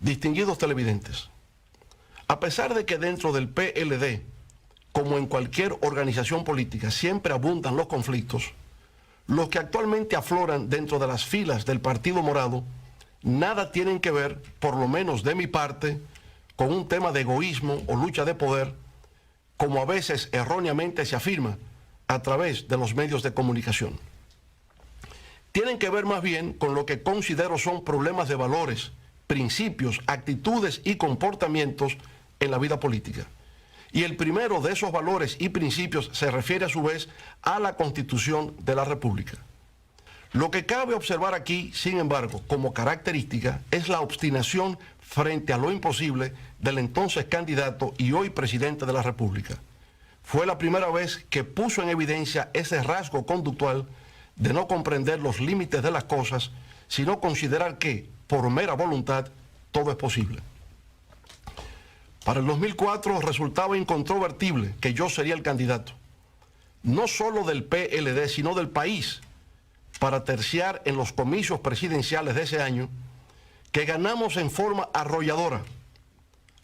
Distinguidos televidentes, a pesar de que dentro del PLD, como en cualquier organización política, siempre abundan los conflictos, los que actualmente afloran dentro de las filas del Partido Morado nada tienen que ver, por lo menos de mi parte, con un tema de egoísmo o lucha de poder, como a veces erróneamente se afirma a través de los medios de comunicación. Tienen que ver más bien con lo que considero son problemas de valores, principios, actitudes y comportamientos en la vida política. Y el primero de esos valores y principios se refiere a su vez a la Constitución de la República. Lo que cabe observar aquí, sin embargo, como característica, es la obstinación frente a lo imposible del entonces candidato y hoy presidente de la República. Fue la primera vez que puso en evidencia ese rasgo conductual de no comprender los límites de las cosas, sino considerar que, por mera voluntad, todo es posible. Para el 2004 resultaba incontrovertible que yo sería el candidato, no solo del PLD, sino del país, para terciar en los comicios presidenciales de ese año, que ganamos en forma arrolladora.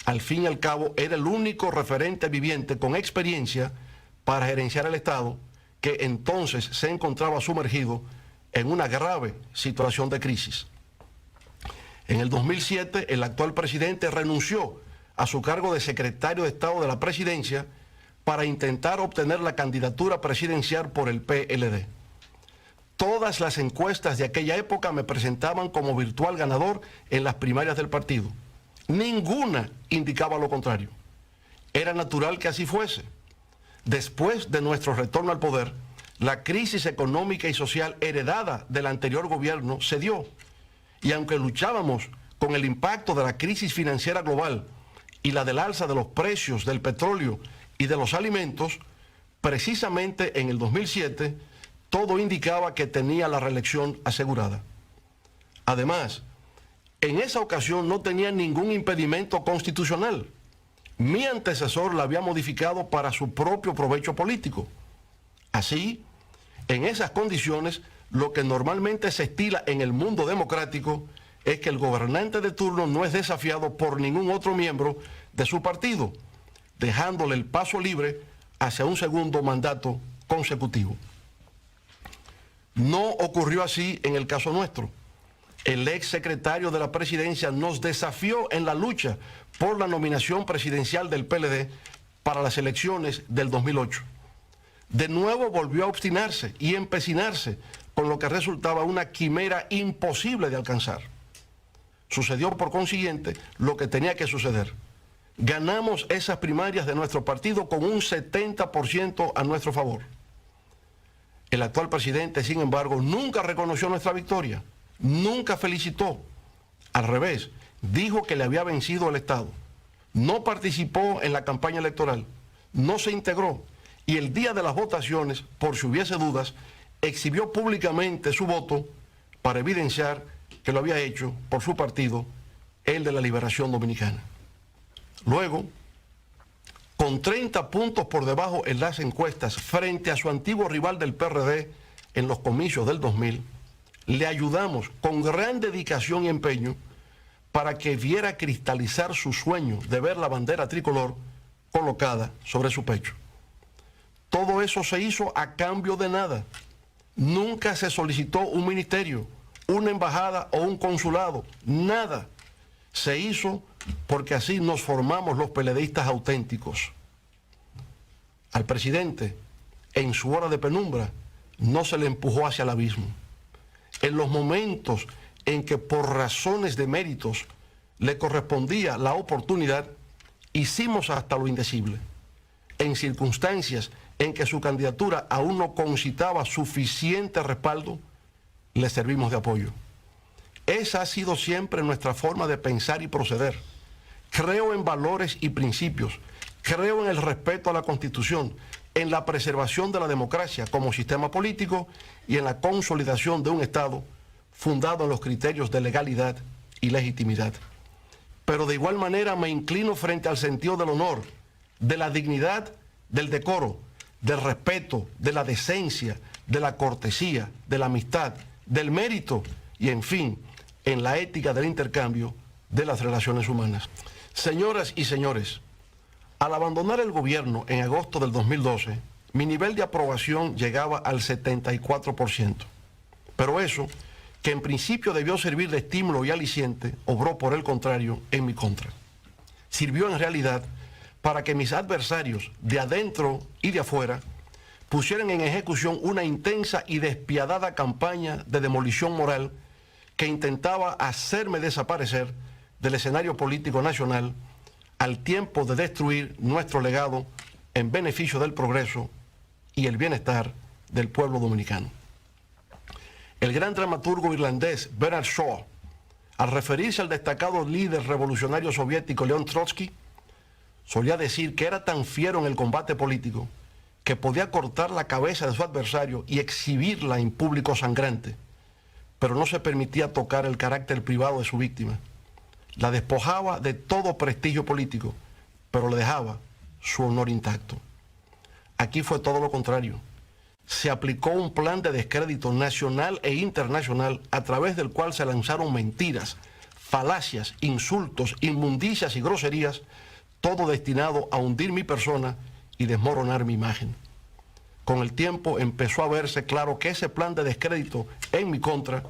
Al fin y al cabo, era el único referente viviente con experiencia para gerenciar el Estado, que entonces se encontraba sumergido en una grave situación de crisis. En el 2007, el actual presidente renunció a su cargo de secretario de Estado de la Presidencia para intentar obtener la candidatura presidencial por el PLD. Todas las encuestas de aquella época me presentaban como virtual ganador en las primarias del partido. Ninguna indicaba lo contrario. Era natural que así fuese. Después de nuestro retorno al poder, la crisis económica y social heredada del anterior gobierno se dio. Y aunque luchábamos con el impacto de la crisis financiera global y la del alza de los precios del petróleo y de los alimentos, precisamente en el 2007, todo indicaba que tenía la reelección asegurada. Además, en esa ocasión no tenía ningún impedimento constitucional. Mi antecesor la había modificado para su propio provecho político. Así, en esas condiciones, lo que normalmente se estila en el mundo democrático es que el gobernante de turno no es desafiado por ningún otro miembro de su partido, dejándole el paso libre hacia un segundo mandato consecutivo. No ocurrió así en el caso nuestro. El ex secretario de la Presidencia nos desafió en la lucha por la nominación presidencial del PLD para las elecciones del 2008. De nuevo volvió a obstinarse y empecinarse, con lo que resultaba una quimera imposible de alcanzar. Sucedió por consiguiente lo que tenía que suceder. Ganamos esas primarias de nuestro partido con un 70% a nuestro favor. El actual presidente, sin embargo, nunca reconoció nuestra victoria, nunca felicitó. Al revés, dijo que le había vencido el Estado. No participó en la campaña electoral, no se integró y el día de las votaciones, por si hubiese dudas, exhibió públicamente su voto para evidenciar que lo había hecho por su partido, el de la Liberación Dominicana. Luego, con 30 puntos por debajo en las encuestas frente a su antiguo rival del PRD en los comicios del 2000, le ayudamos con gran dedicación y empeño para que viera cristalizar su sueño de ver la bandera tricolor colocada sobre su pecho. Todo eso se hizo a cambio de nada. Nunca se solicitó un ministerio, una embajada o un consulado, nada. Se hizo porque así nos formamos los PLDistas auténticos. Al presidente, en su hora de penumbra, no se le empujó hacia el abismo. En los momentos en que por razones de méritos le correspondía la oportunidad, hicimos hasta lo indecible. En circunstancias en que su candidatura aún no concitaba suficiente respaldo, le servimos de apoyo. Esa ha sido siempre nuestra forma de pensar y proceder. Creo en valores y principios, creo en el respeto a la Constitución, en la preservación de la democracia como sistema político y en la consolidación de un Estado fundado en los criterios de legalidad y legitimidad. Pero de igual manera me inclino frente al sentido del honor, de la dignidad, del decoro, del respeto, de la decencia, de la cortesía, de la amistad, del mérito y, en fin, en la ética del intercambio de las relaciones humanas. Señoras y señores, al abandonar el gobierno en agosto del 2012, mi nivel de aprobación llegaba al 74%. Pero eso, que en principio debió servir de estímulo y aliciente, obró por el contrario en mi contra. Sirvió en realidad para que mis adversarios de adentro y de afuera pusieran en ejecución una intensa y despiadada campaña de demolición moral que intentaba hacerme desaparecer del escenario político nacional al tiempo de destruir nuestro legado en beneficio del progreso y el bienestar del pueblo dominicano. El gran dramaturgo irlandés Bernard Shaw, al referirse al destacado líder revolucionario soviético León Trotsky, solía decir que era tan fiero en el combate político que podía cortar la cabeza de su adversario y exhibirla en público sangrante, pero no se permitía tocar el carácter privado de su víctima. La despojaba de todo prestigio político, pero le dejaba su honor intacto. Aquí fue todo lo contrario. Se aplicó un plan de descrédito nacional e internacional a través del cual se lanzaron mentiras, falacias, insultos, inmundicias y groserías, todo destinado a hundir mi persona y desmoronar mi imagen. Con el tiempo empezó a verse claro que ese plan de descrédito en mi contra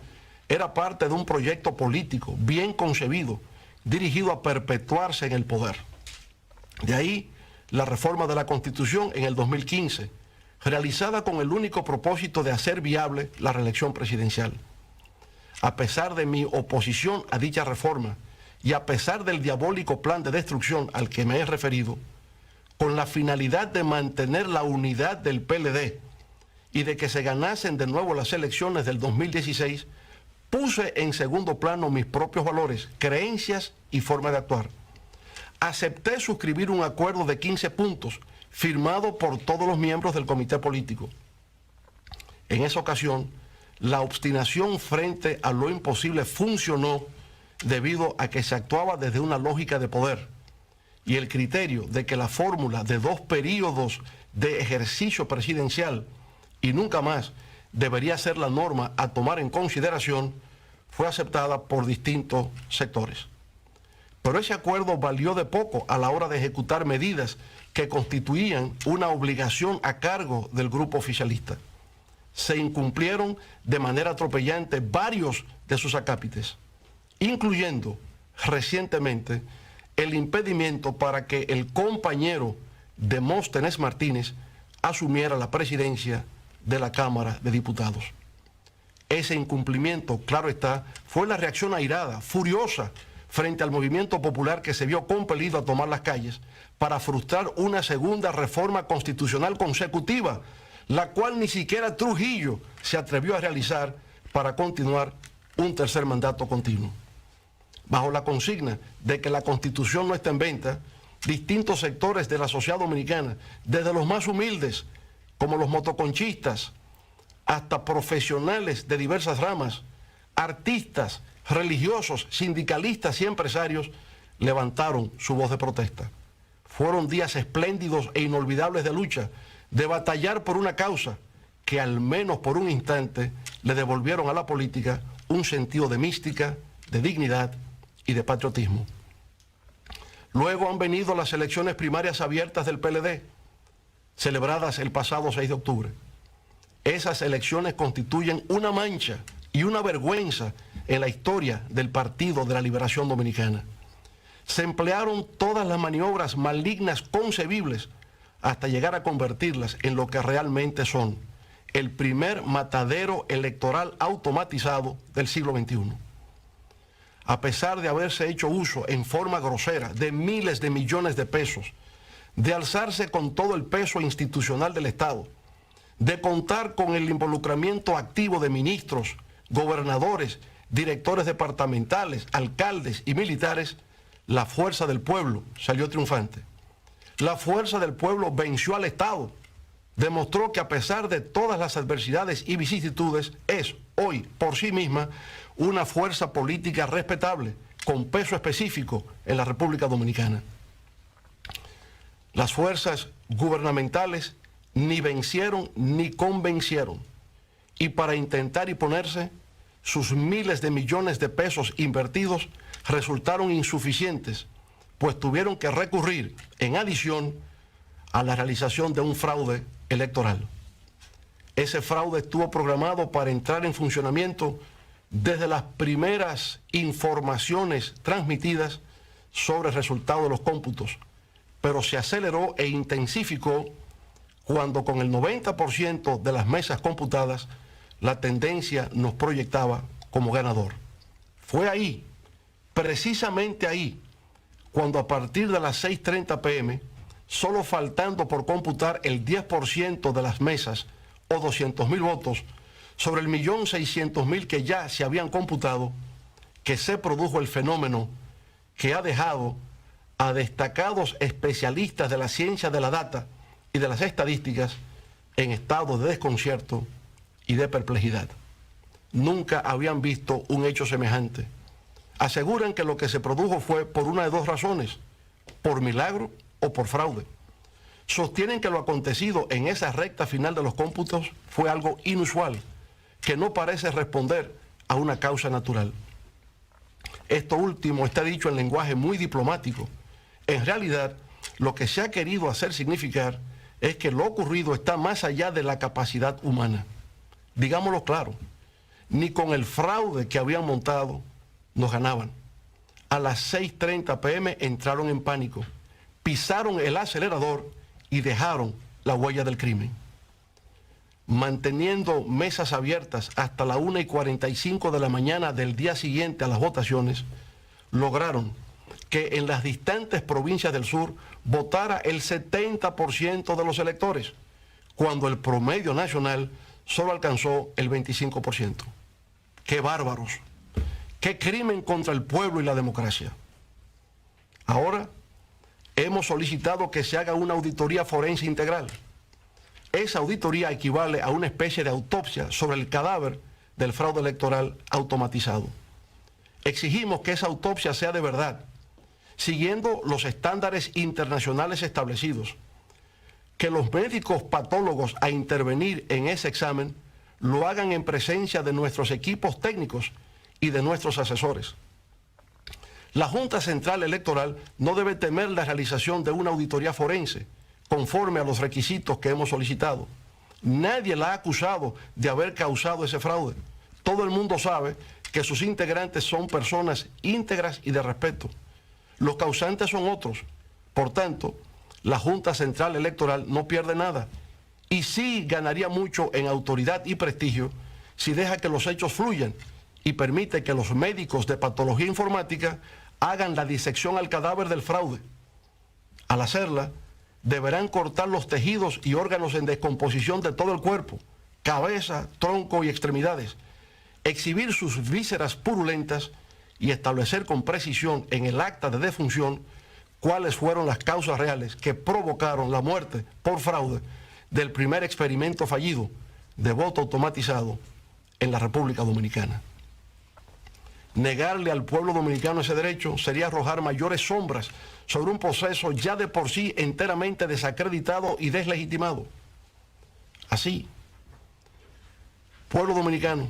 era parte de un proyecto político bien concebido, dirigido a perpetuarse en el poder. De ahí la reforma de la Constitución en el 2015, realizada con el único propósito de hacer viable la reelección presidencial. A pesar de mi oposición a dicha reforma y a pesar del diabólico plan de destrucción al que me he referido, con la finalidad de mantener la unidad del PLD y de que se ganasen de nuevo las elecciones del 2016, puse en segundo plano mis propios valores, creencias y forma de actuar. Acepté suscribir un acuerdo de 15 puntos firmado por todos los miembros del comité político. En esa ocasión, la obstinación frente a lo imposible funcionó debido a que se actuaba desde una lógica de poder y el criterio de que la fórmula de 2 períodos de ejercicio presidencial y nunca más debería ser la norma a tomar en consideración fue aceptada por distintos sectores. Pero ese acuerdo valió de poco a la hora de ejecutar medidas que constituían una obligación a cargo del grupo oficialista. Se incumplieron de manera atropellante varios de sus acápites, incluyendo recientemente el impedimento para que el compañero Demóstenes Martínez asumiera la presidencia de la Cámara de Diputados. Ese incumplimiento, claro está, fue la reacción airada, furiosa, frente al movimiento popular que se vio compelido a tomar las calles para frustrar una segunda reforma constitucional consecutiva, la cual ni siquiera Trujillo se atrevió a realizar para continuar un tercer mandato continuo. Bajo la consigna de que la Constitución no está en venta, distintos sectores de la sociedad dominicana, desde los más humildes, como los motoconchistas, hasta profesionales de diversas ramas, artistas, religiosos, sindicalistas y empresarios, levantaron su voz de protesta. Fueron días espléndidos e inolvidables de lucha, de batallar por una causa que al menos por un instante le devolvieron a la política un sentido de mística, de dignidad y de patriotismo. Luego han venido las elecciones primarias abiertas del PLD, celebradas el pasado 6 de octubre. Esas elecciones constituyen una mancha y una vergüenza en la historia del Partido de la Liberación Dominicana. Se emplearon todas las maniobras malignas concebibles hasta llegar a convertirlas en lo que realmente son, el primer matadero electoral automatizado del siglo XXI. A pesar de haberse hecho uso en forma grosera de miles de millones de pesos, de alzarse con todo el peso institucional del Estado, de contar con el involucramiento activo de ministros, gobernadores, directores departamentales, alcaldes y militares, la fuerza del pueblo salió triunfante. La fuerza del pueblo venció al Estado, demostró que a pesar de todas las adversidades y vicisitudes, es hoy por sí misma una fuerza política respetable, con peso específico en la República Dominicana. Las fuerzas gubernamentales ni vencieron ni convencieron, y para intentar imponerse, sus miles de millones de pesos invertidos resultaron insuficientes, pues tuvieron que recurrir, en adición, a la realización de un fraude electoral. Ese fraude estuvo programado para entrar en funcionamiento desde las primeras informaciones transmitidas sobre el resultado de los cómputos, pero se aceleró e intensificó cuando con el 90% de las mesas computadas la tendencia nos proyectaba como ganador. Fue ahí, precisamente ahí, cuando a partir de las 6:30 p.m., solo faltando por computar el 10% de las mesas o 200.000 votos sobre el 1.600.000 que ya se habían computado, que se produjo el fenómeno que ha dejado a destacados especialistas de la ciencia de la data y de las estadísticas en estado de desconcierto y de perplejidad. Nunca habían visto un hecho semejante. Aseguran que lo que se produjo fue por una de dos razones, por milagro o por fraude. Sostienen que lo acontecido en esa recta final de los cómputos fue algo inusual, que no parece responder a una causa natural. Esto último está dicho en lenguaje muy diplomático. En realidad, lo que se ha querido hacer significar es que lo ocurrido está más allá de la capacidad humana. Digámoslo claro, ni con el fraude que habían montado nos ganaban. A las 6:30 p.m. entraron en pánico, pisaron el acelerador y dejaron la huella del crimen. Manteniendo mesas abiertas hasta la 1:45 de la mañana del día siguiente a las votaciones, lograron que en las distantes provincias del sur votara el 70% de los electores, cuando el promedio nacional solo alcanzó el 25%. ¡Qué bárbaros! ¡Qué crimen contra el pueblo y la democracia! Ahora hemos solicitado que se haga una auditoría forense integral. Esa auditoría equivale a una especie de autopsia sobre el cadáver del fraude electoral automatizado. Exigimos que esa autopsia sea de verdad, siguiendo los estándares internacionales establecidos, que los médicos patólogos a intervenir en ese examen lo hagan en presencia de nuestros equipos técnicos y de nuestros asesores. La Junta Central Electoral no debe temer la realización de una auditoría forense, conforme a los requisitos que hemos solicitado. Nadie la ha acusado de haber causado ese fraude. Todo el mundo sabe que sus integrantes son personas íntegras y de respeto. Los causantes son otros. Por tanto, la Junta Central Electoral no pierde nada y sí ganaría mucho en autoridad y prestigio si deja que los hechos fluyan y permite que los médicos de patología informática hagan la disección al cadáver del fraude. Al hacerla, deberán cortar los tejidos y órganos en descomposición de todo el cuerpo, cabeza, tronco y extremidades, exhibir sus vísceras purulentas y establecer con precisión en el acta de defunción cuáles fueron las causas reales que provocaron la muerte por fraude del primer experimento fallido de voto automatizado en la República Dominicana. Negarle al pueblo dominicano ese derecho sería arrojar mayores sombras sobre un proceso ya de por sí enteramente desacreditado y deslegitimado. Así, pueblo dominicano,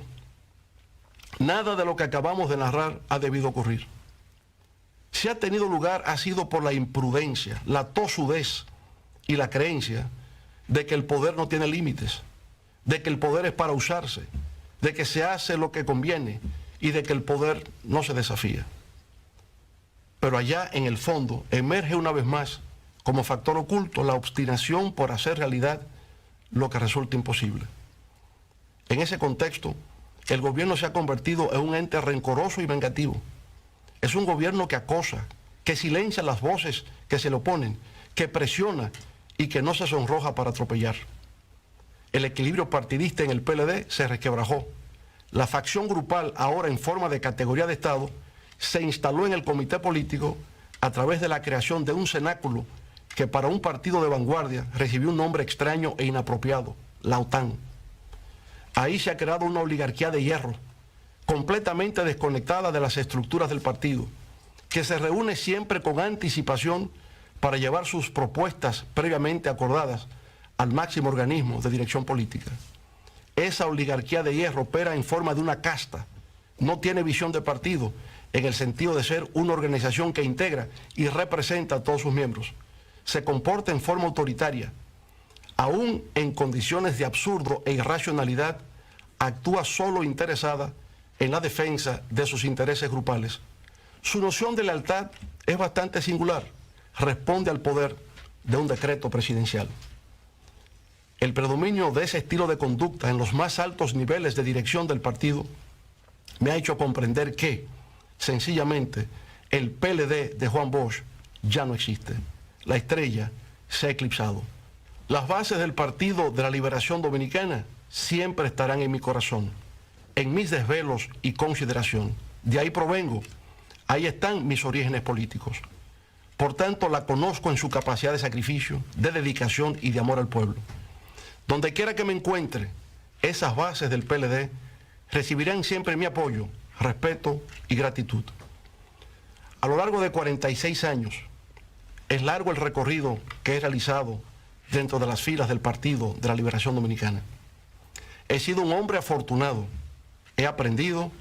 nada de lo que acabamos de narrar ha debido ocurrir. Si ha tenido lugar ha sido por la imprudencia, la tosudez y la creencia de que el poder no tiene límites, de que el poder es para usarse, de que se hace lo que conviene y de que el poder no se desafía. Pero allá en el fondo emerge una vez más como factor oculto la obstinación por hacer realidad lo que resulta imposible. En ese contexto, el gobierno se ha convertido en un ente rencoroso y vengativo. Es un gobierno que acosa, que silencia las voces que se le oponen, que presiona y que no se sonroja para atropellar. El equilibrio partidista en el PLD se resquebrajó. La facción grupal, ahora en forma de categoría de Estado, se instaló en el comité político a través de la creación de un cenáculo que para un partido de vanguardia recibió un nombre extraño e inapropiado, la OTAN. Ahí se ha creado una oligarquía de hierro, completamente desconectada de las estructuras del partido, que se reúne siempre con anticipación para llevar sus propuestas previamente acordadas al máximo organismo de dirección política. Esa oligarquía de hierro opera en forma de una casta, no tiene visión de partido en el sentido de ser una organización que integra y representa a todos sus miembros. Se comporta en forma autoritaria, aún en condiciones de absurdo e irracionalidad, actúa solo interesada en la defensa de sus intereses grupales. Su noción de lealtad es bastante singular, responde al poder de un decreto presidencial. El predominio de ese estilo de conducta en los más altos niveles de dirección del partido me ha hecho comprender que, sencillamente, el PLD de Juan Bosch ya no existe. La estrella se ha eclipsado. Las bases del Partido de la Liberación Dominicana siempre estarán en mi corazón, en mis desvelos y consideración. De ahí provengo, ahí están mis orígenes políticos. Por tanto, la conozco en su capacidad de sacrificio, de dedicación y de amor al pueblo. Donde quiera que me encuentre, esas bases del PLD recibirán siempre mi apoyo, respeto y gratitud. A lo largo de 46 años, es largo el recorrido que he realizado dentro de las filas del Partido de la Liberación Dominicana. He sido un hombre afortunado, he aprendido,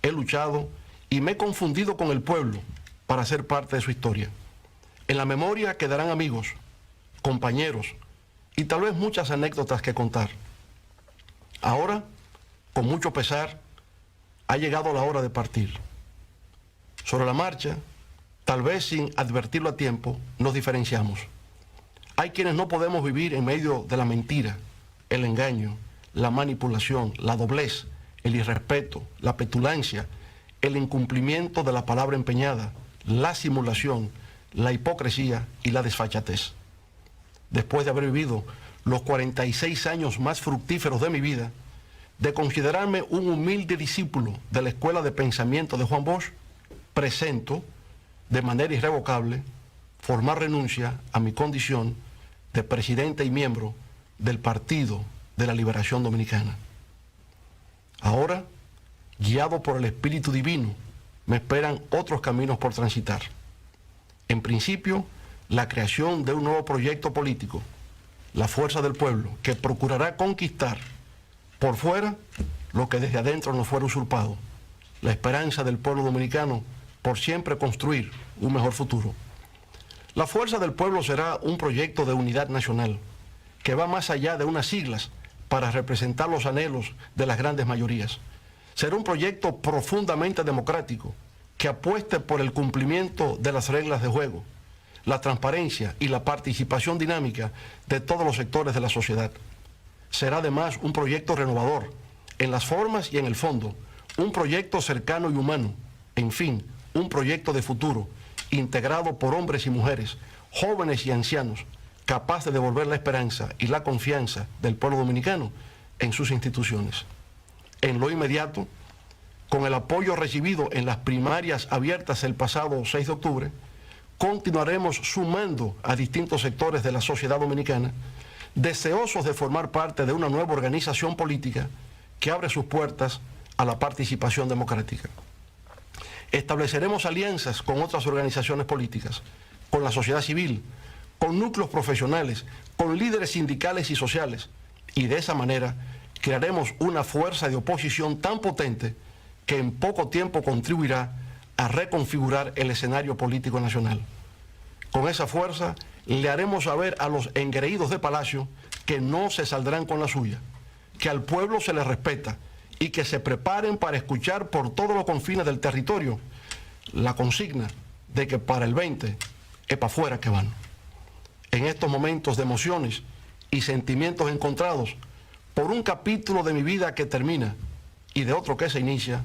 he luchado y me he confundido con el pueblo para ser parte de su historia. En la memoria quedarán amigos, compañeros y tal vez muchas anécdotas que contar. Ahora, con mucho pesar, ha llegado la hora de partir. Sobre la marcha, tal vez sin advertirlo a tiempo, nos diferenciamos. Hay quienes no podemos vivir en medio de la mentira, el engaño, la manipulación, la doblez, el irrespeto, la petulancia, el incumplimiento de la palabra empeñada, la simulación, la hipocresía y la desfachatez. Después de haber vivido los 46 años más fructíferos de mi vida, de considerarme un humilde discípulo de la Escuela de Pensamiento de Juan Bosch, presento de manera irrevocable formar renuncia a mi condición de presidente y miembro del Partido de la Liberación Dominicana. Ahora, guiado por el Espíritu Divino, me esperan otros caminos por transitar. En principio, la creación de un nuevo proyecto político, la fuerza del pueblo, que procurará conquistar por fuera lo que desde adentro nos fuera usurpado, la esperanza del pueblo dominicano por siempre construir un mejor futuro. La fuerza del pueblo será un proyecto de unidad nacional que va más allá de unas siglas para representar los anhelos de las grandes mayorías. Será un proyecto profundamente democrático que apueste por el cumplimiento de las reglas de juego, la transparencia y la participación dinámica de todos los sectores de la sociedad. Será además un proyecto renovador en las formas y en el fondo, un proyecto cercano y humano, en fin, un proyecto de futuro, integrado por hombres y mujeres, jóvenes y ancianos, capaz de devolver la esperanza y la confianza del pueblo dominicano en sus instituciones. En lo inmediato, con el apoyo recibido en las primarias abiertas el pasado 6 de octubre, continuaremos sumando a distintos sectores de la sociedad dominicana, deseosos de formar parte de una nueva organización política que abre sus puertas a la participación democrática. Estableceremos alianzas con otras organizaciones políticas, con la sociedad civil, con núcleos profesionales, con líderes sindicales y sociales, y de esa manera crearemos una fuerza de oposición tan potente que en poco tiempo contribuirá a reconfigurar el escenario político nacional. Con esa fuerza le haremos saber a los engreídos de Palacio que no se saldrán con la suya, que al pueblo se le respeta y que se preparen para escuchar por todos los confines del territorio la consigna de que para el 20 es para afuera que van. En estos momentos de emociones y sentimientos encontrados, por un capítulo de mi vida que termina y de otro que se inicia,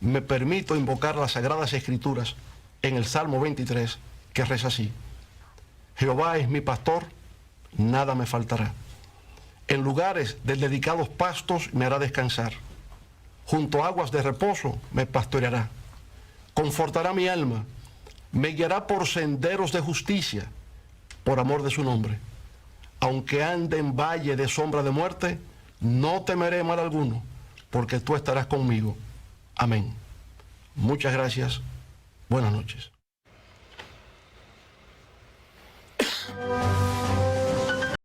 me permito invocar las Sagradas Escrituras en el Salmo 23, que reza así: Jehová es mi pastor, nada me faltará. En lugares de dedicados pastos me hará descansar. Junto a aguas de reposo me pastoreará. Confortará mi alma, me guiará por senderos de justicia, por amor de su nombre. Aunque ande en valle de sombra de muerte, no temeré mal alguno, porque tú estarás conmigo. Amén. Muchas gracias. Buenas noches.